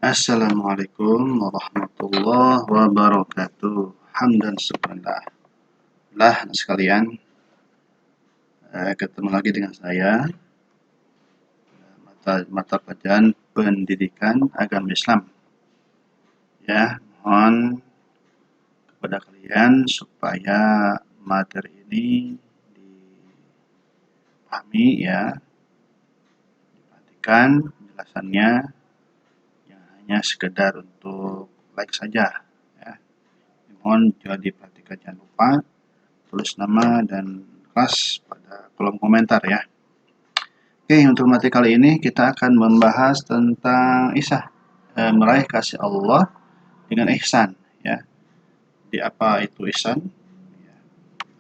Assalamualaikum warahmatullahi wabarakatuh. Hamdan syukurillah. Lah sekalian, ketemu lagi dengan saya mata pelajaran pendidikan agama Islam. Ya, mohon kepada kalian supaya materi ini dipahami ya, diperhatikan penjelasannya, yang hanya sekedar untuk like saja. Ya. Mohon juga diperhatikan, jangan lupa tulis nama dan kelas pada kolom komentar ya. Oke, untuk materi kali ini kita akan membahas tentang meraih kasih Allah dengan ihsan ya. Di apa itu ihsan? Ya.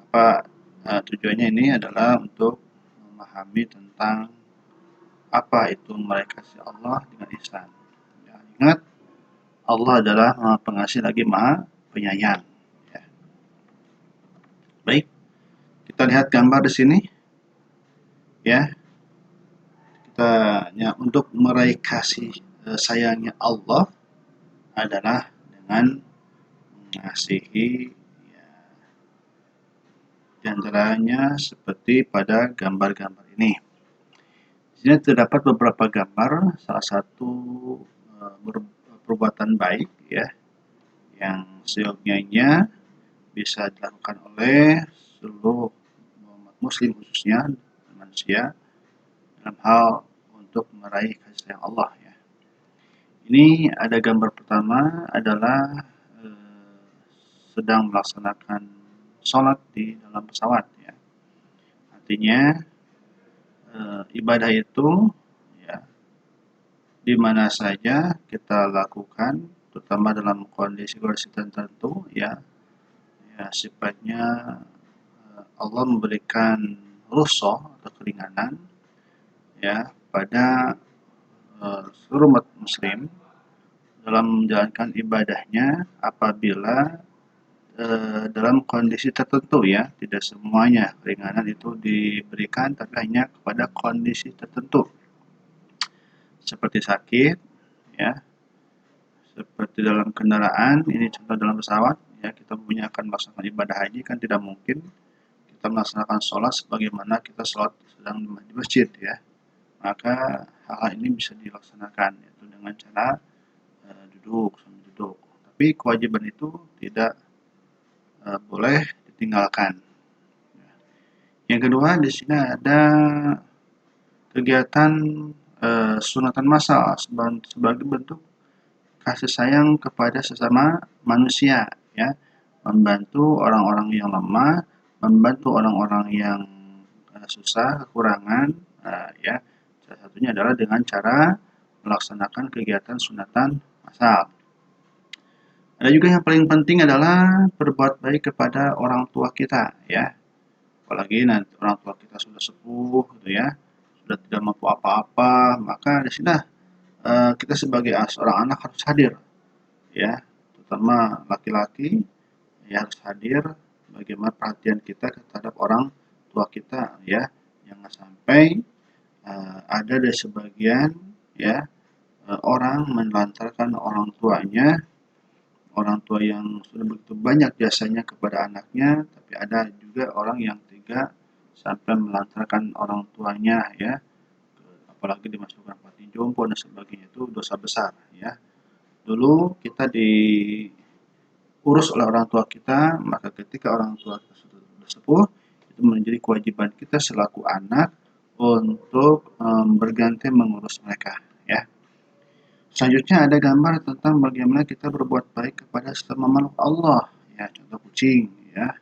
Apa tujuannya ini adalah untuk memahami tentang apa itu meraih kasih Allah dengan ihsan. Ya, ingat, Allah adalah Maha Pengasih lagi Maha Penyayang. Ya. Baik, kita lihat gambar di sini. Ya, untuk meraih kasih sayangnya Allah adalah dengan mengasihi ya, diantaranya seperti pada gambar-gambar ini. Di sini terdapat beberapa gambar, salah satu perbuatan baik ya yang seyogyanya bisa dilakukan oleh seluruh umat muslim khususnya manusia dalam hal untuk meraih kasih sayang Allah ya. Ini ada gambar pertama adalah sedang melaksanakan sholat di dalam pesawat ya. Artinya ibadah itu ya di mana saja kita lakukan, terutama dalam kondisi-kondisi tertentu ya sifatnya Allah memberikan rukhsah atau keringanan ya pada seluruh umat muslim dalam menjalankan ibadahnya apabila dalam kondisi tertentu ya, tidak semuanya keringanan itu diberikan tapi hanya kepada kondisi tertentu seperti sakit ya, seperti dalam kendaraan, ini contoh dalam pesawat ya, kita akan melaksanakan ibadah haji kan tidak mungkin kita melaksanakan sholat sebagaimana kita sholat sedang di masjid ya, maka hal ini bisa dilaksanakan yaitu dengan cara duduk, tapi kewajiban itu tidak boleh ditinggalkan. Yang kedua, di sini ada kegiatan sunatan massal sebagai bentuk kasih sayang kepada sesama manusia ya, membantu orang-orang yang lemah, membantu orang-orang yang susah, kekurangan ya. Salah satunya adalah dengan cara melaksanakan kegiatan sunatan massal. Ada juga yang paling penting adalah berbuat baik kepada orang tua kita ya. Apalagi nanti orang tua kita sudah sepuh gitu ya, sudah tidak mampu apa-apa, maka di sini kita sebagai seorang anak harus hadir ya, terutama laki-laki ya, harus hadir bagaimana perhatian kita terhadap orang tua kita ya. Jangan sampai ada dari sebagian ya orang menelantarkan orang tuanya, orang tua yang sudah begitu banyak jasanya kepada anaknya, tapi ada juga orang yang tega sampai melantarkan orang tuanya ya, apalagi dimasukkan panti jompo dan sebagainya, itu dosa besar ya. Dulu kita diurus oleh orang tua kita, maka ketika orang tua tersebut bersepuh, itu menjadi kewajiban kita selaku anak untuk berganti mengurus mereka ya. Selanjutnya ada gambar tentang bagaimana kita berbuat baik kepada sesama makhluk Allah ya, contoh kucing ya,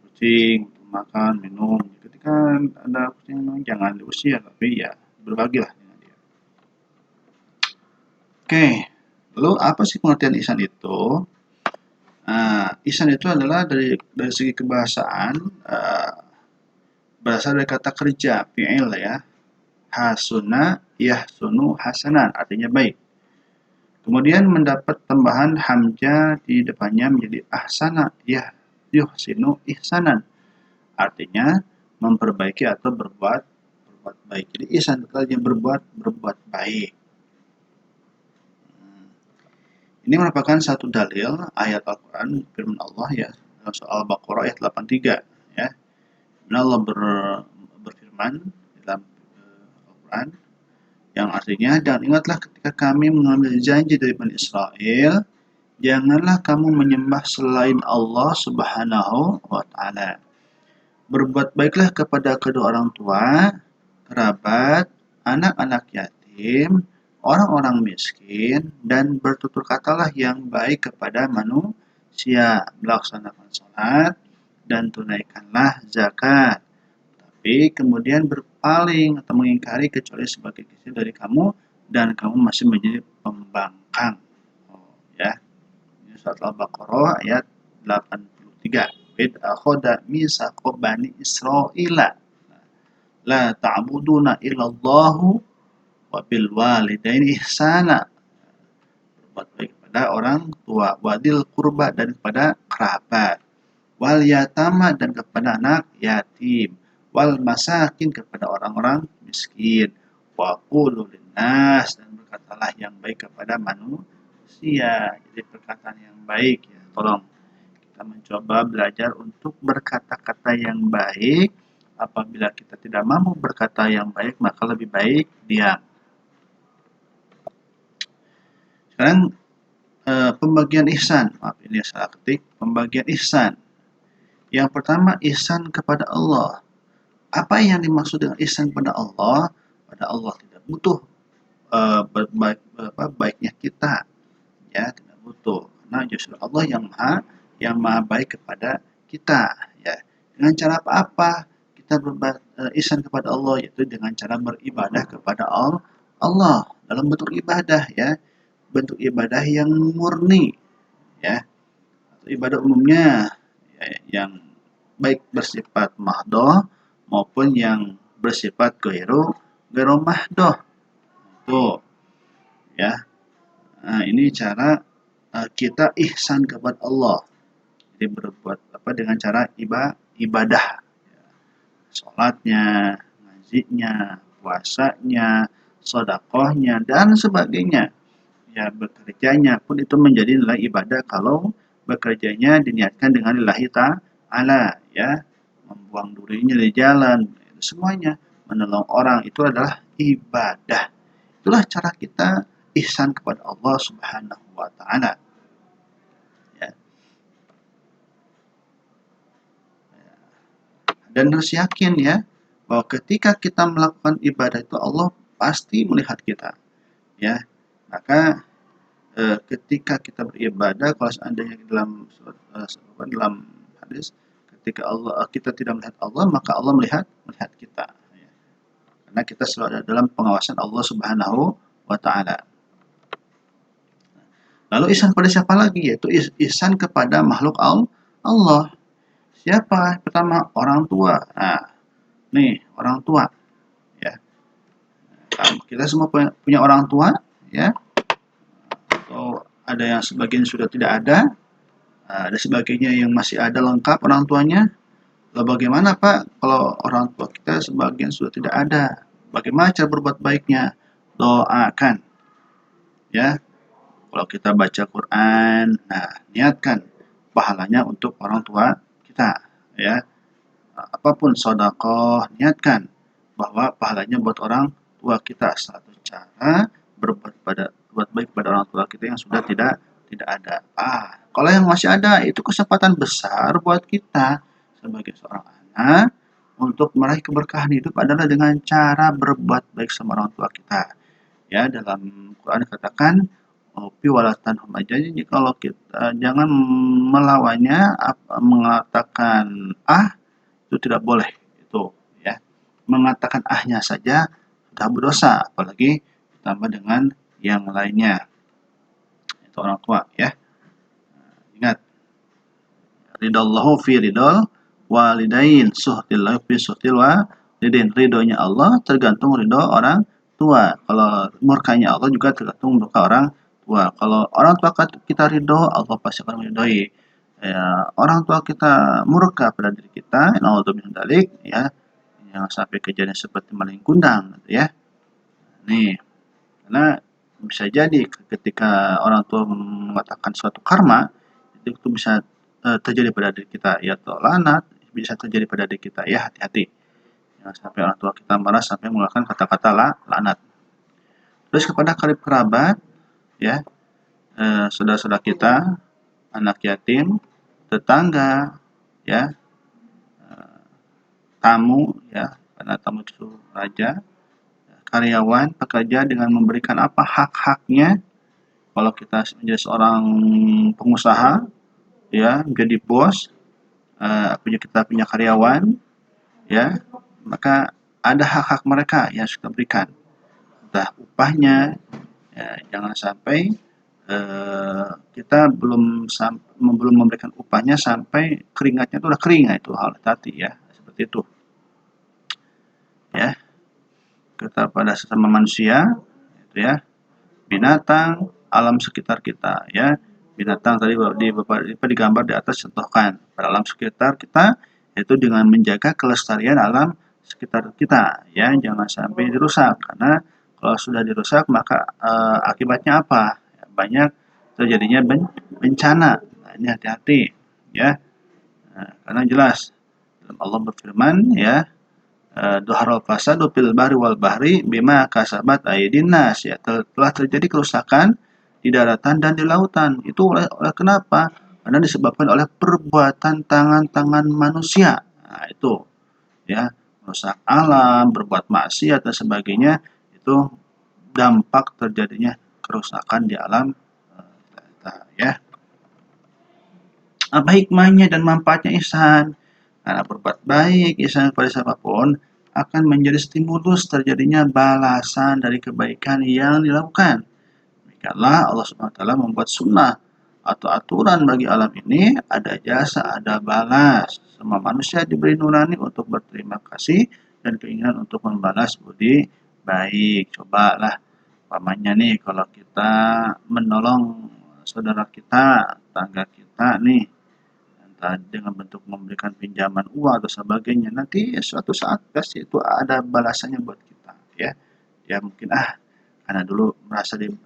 kucing untuk makan minum, ketika ada kucing minum jangan diusir tapi ya berbagilah dengan dia. Oke, lalu apa sih pengertian ihsan itu? Ihsan itu adalah dari segi kebahasaan berasal dari kata kerja fi'il ya, hasuna yahsunu hasanan, artinya baik. Kemudian mendapat tambahan hamzah di depannya menjadi ahsana yuhsinu ihsanan. Artinya memperbaiki atau berbuat baik. Jadi ihsan itu artinya berbuat baik. Ini merupakan satu dalil ayat Al-Quran firman Allah ya dalam soal Al-Baqarah ayat 83 ya. Allah berfirman dalam Al-Quran yang artinya, dan ingatlah ketika kami mengambil janji dari Bani Israel, janganlah kamu menyembah selain Allah Subhanahu wa Ta'ala. Berbuat baiklah kepada kedua orang tua, kerabat, anak-anak yatim, orang-orang miskin, dan bertutur katalah yang baik kepada manusia. Melaksanakan salat dan tunaikanlah zakat. Tapi kemudian berpaling atau mengingkari kecuali sebagai kecil dari kamu dan kamu masih menjadi pembangkang. Oh, ya. Ini surat Al-Baqarah ayat 83. Id akhoda misaqo bani Israila la ta'buduna illallahu wa bil walidaini ihsana. Berbuat baik kepada orang tua, wadil kurba dan kepada kerabat, wal yatama dan kepada anak yatim, wal masakin kepada orang-orang miskin, wa qulu linnas dan berkatalah yang baik kepada manusia. Jadi perkataan yang baik ya. Tolong kita mencoba belajar untuk berkata-kata yang baik. Apabila kita tidak mampu berkata yang baik, maka lebih baik diam. Sekarang pembagian ihsan. Maaf, ini salah ketik. Pembagian ihsan. Yang pertama, ihsan kepada Allah. Apa yang dimaksud dengan ihsan kepada Allah? Pada Allah tidak butuh baiknya kita, ya tidak butuh. Karena justru Allah yang maha baik kepada kita, ya. Dengan cara apa kita ihsan kepada Allah, yaitu dengan cara beribadah kepada Allah dalam bentuk ibadah, ya, bentuk ibadah yang murni, ya. Ibadah umumnya ya, yang baik bersifat mahdoh maupun yang bersifat gairu mahdoh. Tuh, ya. Nah, ini cara kita ihsan kepada Allah. Jadi berbuat apa dengan cara ibadah. Sholatnya, ngajinya, puasanya, sodakohnya, dan sebagainya. Ya, bekerjanya pun itu menjadi nilai ibadah kalau bekerjanya diniatkan dengan lillahi ta'ala, ya. Membuang durinya di jalan, semuanya menolong orang itu adalah ibadah. Itulah cara kita ihsan kepada Allah Subhanahu wa Ta'ala. Ya. Dan harus yakin ya bahwa ketika kita melakukan ibadah itu Allah pasti melihat kita. Ya, maka ketika kita beribadah, kalau seandainya dalam dalam hadis, ketika kita tidak melihat Allah, maka Allah melihat kita. Ya. Karena kita selalu ada dalam pengawasan Allah Subhanahu wa Ta'ala. Lalu ihsan pada siapa lagi? Yaitu ihsan kepada makhluk Allah. Siapa? Pertama, orang tua. Nah, nih, orang tua. Ya. Kita semua punya orang tua, ya. Atau ada yang sebagian sudah tidak ada. Ada sebagainya yang masih ada lengkap orang tuanya. Lalu bagaimana Pak kalau orang tua kita sebagian sudah tidak ada? Bagaimana cara berbuat baiknya? Doakan. Ya. Kalau kita baca Quran, nah niatkan pahalanya untuk orang tua kita, ya. Apapun sedekah, niatkan bahwa pahalanya buat orang tua kita. Satu cara berbuat baik pada orang tua kita yang sudah tidak ada. Kalau yang masih ada itu kesempatan besar buat kita sebagai seorang anak untuk meraih keberkahan hidup adalah dengan cara berbuat baik sama orang tua kita. Ya, dalam Quran dikatakan walatan jadi kalau kita jangan melawannya mengatakan itu tidak boleh itu, ya. Mengatakan ahnya saja sudah berdosa, apalagi ditambah dengan yang lainnya. Itu orang tua, ya. Ingat, ridallahu fi ridal walidain, suhtillahu fi suhtil walidin. Ridhonya Allah tergantung ridho orang tua. Kalau murkanya Allah juga tergantung murka orang tua. Kalau orang tua kita ridho, Allah pasti akan meridhoi. Ya, orang tua kita murka pada diri kita, naudzubillah min dzalik, ya. Yang sampai kejadian seperti maling kundang, gitu ya. Nih, karena bisa jadi ketika orang tua mengatakan suatu karma, itu bisa terjadi pada diri kita, ya, atau lanat bisa terjadi pada diri kita, ya, hati-hati. Jangan sampai orang tua kita marah sampai mengeluarkan kata-kata laknat. Terus kepada karib kerabat, ya, saudara-saudara kita, anak yatim, tetangga, ya, tamu, ya, karena tamu itu raja, karyawan, pekerja dengan memberikan apa hak-haknya. Kalau kita menjadi seorang pengusaha, ya, menjadi bos, kita punya karyawan, ya, maka ada hak-hak mereka yang harus kita berikan, entah upahnya, ya, jangan sampai kita belum memberikan upahnya sampai keringatnya itu udah kering, itu hal hati ya, seperti itu, ya. Kita pada sesama manusia, itu ya, binatang, alam sekitar kita, ya. Binatang tadi digambar di atas, contohkan pada alam sekitar kita, yaitu dengan menjaga kelestarian alam sekitar kita, ya, jangan sampai dirusak, karena kalau sudah dirusak maka akibatnya apa? Banyak terjadinya bencana. Nah, ini hati-hati, ya. Nah, karena jelas Allah berfirman, ya, Doharul fasadu fil bahri wal bahri bima kasabat aydin nas, ya, telah terjadi kerusakan di daratan dan di lautan. Itu oleh kenapa? Karena disebabkan oleh perbuatan tangan-tangan manusia. Nah, itu, ya, merusak alam, berbuat maksiat dan sebagainya, itu dampak terjadinya kerusakan di alam, ya. Apa hikmahnya dan manfaatnya ihsan? Karena berbuat baik, ihsan kepada siapapun akan menjadi stimulus terjadinya balasan dari kebaikan yang dilakukan. Demikianlah Allah Subhanahu wa taala membuat sunnah atau aturan bagi alam ini, ada jasa, ada balas. Semua manusia diberi nurani untuk berterima kasih dan keinginan untuk membalas budi baik. Cobalah, umpamanya nih, kalau kita menolong saudara kita, tetangga kita nih, entah dengan bentuk memberikan pinjaman uang atau sebagainya, nanti suatu saat pasti itu ada balasannya buat kita, ya. Ya mungkin karena dulu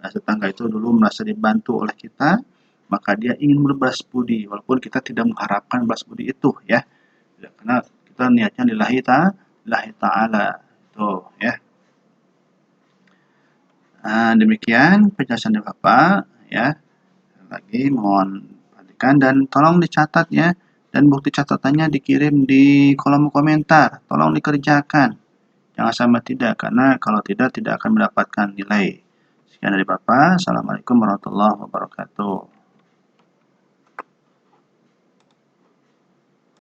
tetangga itu dulu merasa dibantu oleh kita, maka dia ingin berbalas budi walaupun kita tidak mengharapkan balas budi itu, ya. Karena kita niatnya lillahi ta'ala itu, ya. Nah, demikian penjelasan dari Bapak, ya. Lagi mohon perhatikan dan tolong dicatat, ya, dan bukti catatannya dikirim di kolom komentar. Tolong dikerjakan, jangan sampai tidak, karena kalau tidak akan mendapatkan nilai. Sekian dari Bapak. Assalamualaikum warahmatullahi wabarakatuh.